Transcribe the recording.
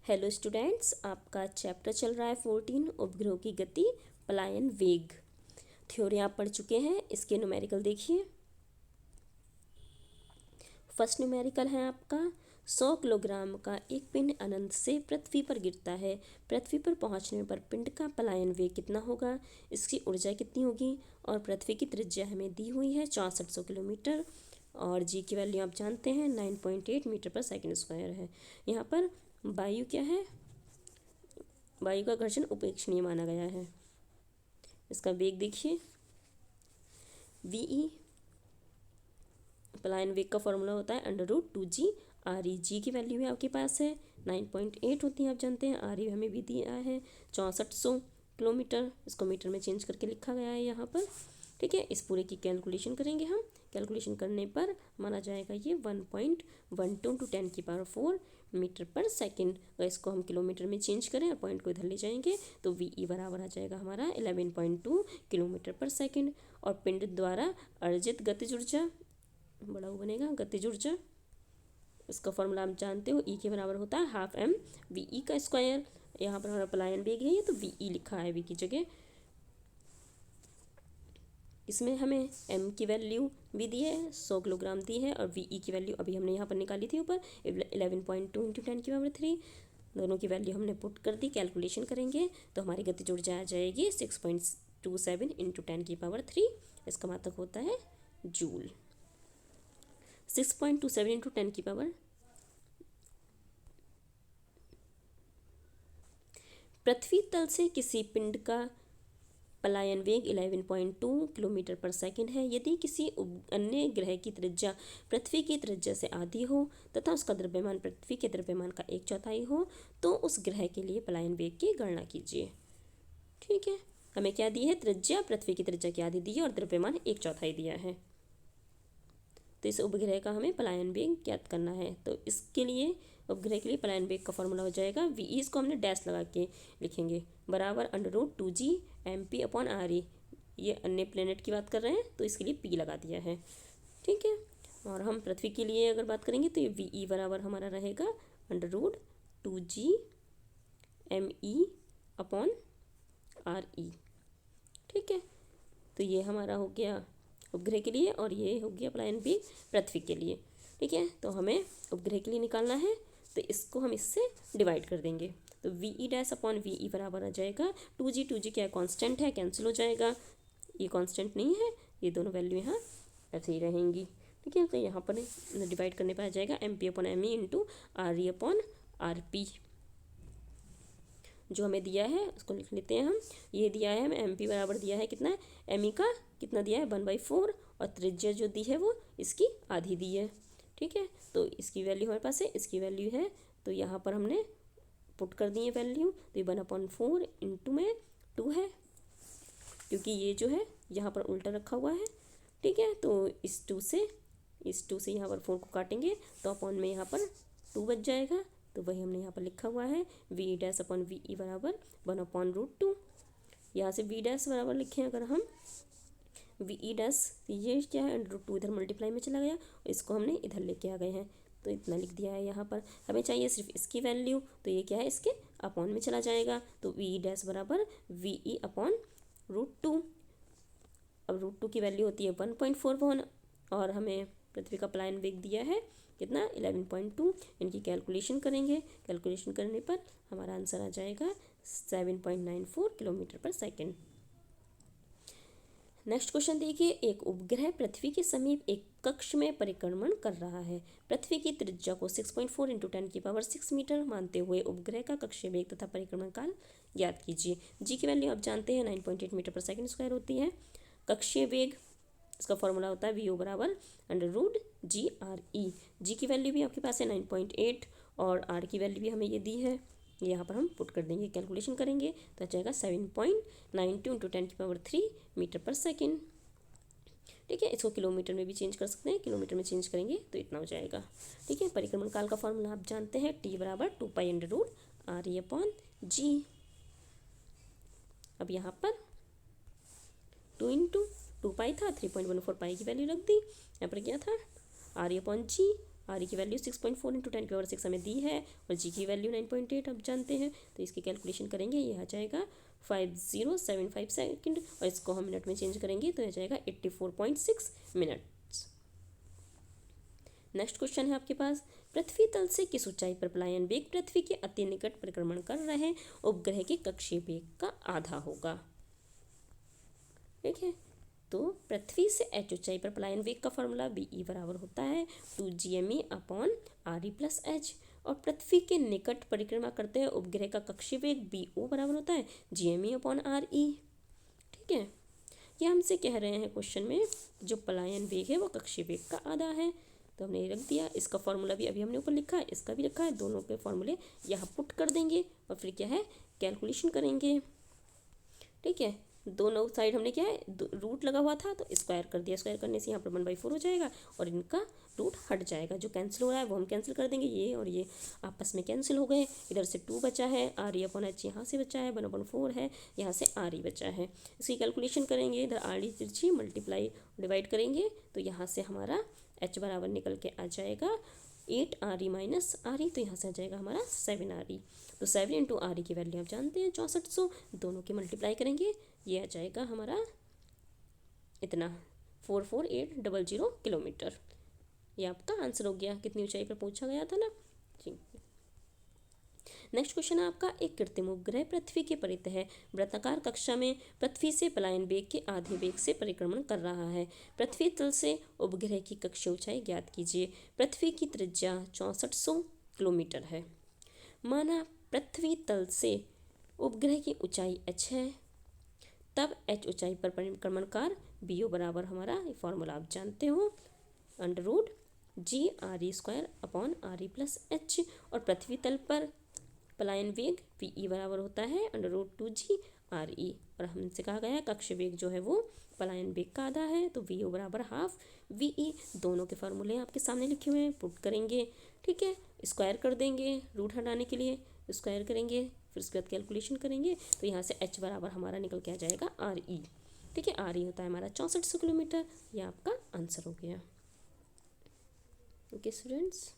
Hello students, आपका chapter चल रहा है 14 उपग्रहों की गति पलायन वेग। थ्योरी आप पढ़ चुके हैं। इसके न्यूमेरिकल देखिए। फर्स्ट न्यूमेरिकल है आपका 100 किलोग्राम का एक पिंड अनंत से पृथ्वी पर गिरता है। पृथ्वी पर पहुंचने पर पिंड का पलायन वेग कितना होगा, इसकी ऊर्जा कितनी होगी, और पृथ्वी की त्रिज्या हमें दी हुई है 6400 किलोमीटर और जी की वैल्यू आप जानते हैं 9.8 मीटर पर सेकंड स्क्वायर है। यहाँ पर वायु क्या है, वायु का घर्षण उपेक्षणीय माना गया है। इसका वेग देखिए, वी पलायन वेग का फॉर्मूला होता है √2g/r। जी की वैल्यू भी आपके पास है 9.8 होती है, आप जानते हैं। आर हमें भी दिया है 6400 किलोमीटर। इसको मीटर में चेंज करके लिखा गया है यहाँ पर। ठीक है, इस पूरे की कैलकुलेशन करेंगे हम। कैलकुलेशन करने पर माना जाएगा ये 1.12 × 10⁴ मीटर पर सेकंड। अगर इसको हम किलोमीटर में चेंज करें और पॉइंट को इधर ले जाएंगे तो वी बराबर आ जाएगा हमारा 11.2 किलोमीटर पर सेकंड। और पिंड द्वारा अर्जित गतिज ऊर्जा, बड़ा वो बनेगा गतिज ऊर्जा, इसका फॉर्मूला आप जानते हो, ई के बराबर होता है ½ का स्क्वायर। यहाँ पर हमारा पलायन वेग है तो वी लिखा है वी की जगह। इसमें हमें एम की वैल्यू भी दी है 100 किलोग्राम दी है, और वी की वैल्यू अभी हमने यहाँ पर निकाली थी ऊपर 11.2 × 10⁻³ दोनों की वैल्यू हमने पुट कर दी। कैलकुलेशन करेंगे तो हमारी गतिज ऊर्जा आ जाएगी 6.27 × 10⁻³। इसका मात्रक होता है जूल। 6.27 × 10⁻। पृथ्वी तल से किसी पिंड का पलायन वेग 11.2 किलोमीटर पर सेकंड है। यदि किसी अन्य ग्रह की त्रिज्या पृथ्वी की त्रिज्या से आधी हो तथा उसका द्रव्यमान पृथ्वी के द्रव्यमान का 1/4 हो तो उस ग्रह के लिए पलायन वेग की गणना कीजिए। ठीक है, हमें क्या दी है, त्रिज्या पृथ्वी की त्रिज्या की आधी दी है और द्रव्यमान 1/4 दिया है। तो इस उपग्रह का हमें पलायन वेग ज्ञात करना है। तो इसके लिए उपग्रह के लिए पलायन वेग का फॉर्मूला हो जाएगा वी, इसको हमने डैश लगा के लिखेंगे, बराबर √2g/r। ये अन्य प्लेनेट की बात कर रहे हैं तो इसके लिए पी लगा दिया है। ठीक है, और हम पृथ्वी के लिए अगर बात करेंगे तो ये वी बराबर हमारा रहेगा √2gme/r। ठीक है, तो ये हमारा हो गया उपग्रह के लिए और ये हो गया पलायन वेग पृथ्वी के लिए। ठीक है, तो हमें उपग्रह के लिए निकालना है तो इसको हम इससे डिवाइड कर देंगे। तो वी बराबर आ जाएगा 2g क्या कांस्टेंट है, कैंसिल हो जाएगा। ये कांस्टेंट नहीं है, ये दोनों वैल्यू यहाँ ऐसे ही रहेंगी। ठीक है, तो यहाँ पर डिवाइड करने पर आ जाएगा MP/ME × RE/RP। जो हमें दिया है उसको लिख लेते हैं हम। ये दिया है हमें MP बराबर दिया है कितना, ME का कितना दिया है 1/4, और त्रिज्या जो दी है वो इसकी आधी दी है। ठीक है, तो इसकी वैल्यू हमारे पास है, इसकी वैल्यू है, तो यहाँ पर हमने पुट कर दी है वैल्यू। तो ये 1/4 इंटू में 2 है, क्योंकि ये जो है यहाँ पर उल्टा रखा हुआ है। ठीक है, तो इस 2 से यहाँ पर 4 को काटेंगे तो अपॉन में यहाँ पर 2 बच जाएगा। तो वही हमने यहाँ पर लिखा हुआ है V' बराबर 1/√2। यहाँ से V' बराबर लिखें अगर हम V', ये क्या है √2 इधर मल्टीप्लाई में चला गया और इसको हमने इधर लेके आ गए हैं तो इतना लिख दिया है। यहाँ पर हमें चाहिए सिर्फ इसकी वैल्यू, तो ये क्या है इसके अपॉन में चला जाएगा। तो V' बराबर VE/√2। अब √2 की वैल्यू होती है 1.41 और हमें पृथ्वी का पलायन वेग दिया है कितना 11.2। इनकी कैलकुलेशन करेंगे, कैलकुलेशन करने पर हमारा आंसर आ जाएगा 7.94 किलोमीटर पर सेकंड। नेक्स्ट क्वेश्चन देखिए, एक उपग्रह पृथ्वी के समीप एक कक्ष में परिक्रमण कर रहा है। पृथ्वी की त्रिज्या को 6.4 × 10⁻6 मीटर मानते हुए उपग्रह का कक्षीय वेग तथा परिक्रमण काल ज्ञात कीजिए। जी की वैल्यू आप जानते हैं 9.8 मीटर पर सेकंड स्क्वायर होती है। कक्षीय वेग, इसका फॉर्मूला होता है वी बराबर √g/r। जी की वैल्यू भी आपके पास है 9.8 और आर की वैल्यू भी हमें ये दी है, यहाँ पर हम पुट कर देंगे, कैलकुलेशन करेंगे तो आ जाएगा 7.92 × 10⁻³ मीटर पर सेकंड। ठीक है, इसको किलोमीटर में भी चेंज कर सकते हैं, किलोमीटर में चेंज करेंगे तो इतना हो जाएगा। ठीक है, परिक्रमण काल का फॉर्मूला आप जानते हैं T बराबर 2π√RE/g। अब यहाँ पर 2 × 2π था, 3.14π की वैल्यू रख दी। यहाँ पर क्या था RE/g, आर ई की वैल्यू 6.4 इंटू 10⁻6 हमें दी है और जी की वैल्यू 9.8 अब जानते हैं, तो इसकी कैलकुलेशन करेंगे, ये आ जाएगा 5075 सेकेंड और इसको हम मिनट में चेंज करेंगे तो यह जाएगा 84.6 मिनट। नेक्स्ट क्वेश्चन है आपके पास, पृथ्वी तल से किस ऊंचाई पर पलायन वेग पृथ्वी के अति निकट परिक्रमण कर रहे उपग्रह के कक्षीय वेग का आधा होगा। ठीक है, तो पृथ्वी से h ऊंचाई पर पलायन वेग का फॉर्मूला BE बराबर होता है 2gme/re+h और पृथ्वी के निकट परिक्रमा करते हैं उपग्रह का कक्षीय वेग BO बराबर होता है gme/re। ठीक है, ये हमसे कह रहे हैं क्वेश्चन में जो पलायन वेग है वो कक्षीय वेग का आधा है, तो हमने ये रख दिया। इसका फॉर्मूला भी अभी हमने ऊपर लिखा है, इसका भी लिखा है, दोनों के फॉर्मूले यहाँ पुट कर देंगे और फिर क्या है कैलकुलेशन करेंगे। ठीक है, दोनों साइड हमने क्या है रूट लगा हुआ था तो स्क्वायर कर दिया, स्क्वायर करने से यहाँ पर 1/4 हो जाएगा और इनका रूट हट जाएगा, जो कैंसिल हो रहा है वो हम कैंसिल कर देंगे, ये और ये आपस में कैंसिल हो गए। इधर से 2 बचा है, RE/H यहाँ से बचा है, 1/4 है, यहाँ से RE बचा है। इसकी कैलकुलेशन करेंगे, इधर RE तिरछी मल्टीप्लाई डिवाइड करेंगे तो यहाँ से हमारा H बराबर निकल के आ जाएगा 8RE-RE, तो यहाँ से आ जाएगा हमारा 7RE। तो 7 इंटू RE की वैल्यू आप जानते हैं 6400, दोनों के मल्टीप्लाई करेंगे, ये आ जाएगा हमारा इतना 44800 किलोमीटर। ये आपका आंसर हो गया, कितनी ऊंचाई पर पूछा गया था ना जी। नेक्स्ट क्वेश्चन है आपका, एक कृत्रिम उपग्रह पृथ्वी के परितः वृत्ताकार कक्षा में पृथ्वी से पलायन वेग के आधे वेग से परिक्रमण कर रहा है। पृथ्वी तल से उपग्रह की कक्षीय ऊंचाई ज्ञात कीजिए। पृथ्वी की त्रिज्या 6400 किलोमीटर है। माना पृथ्वी तल से उपग्रह की ऊंचाई h है, तब h ऊंचाई पर परिक्रमणकार BO बराबर हमारा फॉर्मूला आप जानते हो √g/RE² और पृथ्वी तल पर पलायन वेग VE बराबर होता है √2g/RE और हमसे कहा गया कक्ष वेग जो है वो पलायन वेग का आधा है, तो VO बराबर हाफ VE। दोनों के फार्मूले आपके सामने लिखे हुए हैं, पुट करेंगे। ठीक है, स्क्वायर कर देंगे, रूट हटाने के लिए स्क्वायर करेंगे, फिर उसके बाद कैलकुलेशन करेंगे तो यहाँ से H बराबर हमारा निकल के आ जाएगा RE। ठीक है, RE होता है हमारा 6400 किलोमीटर, यह आपका आंसर हो गया। Okay students.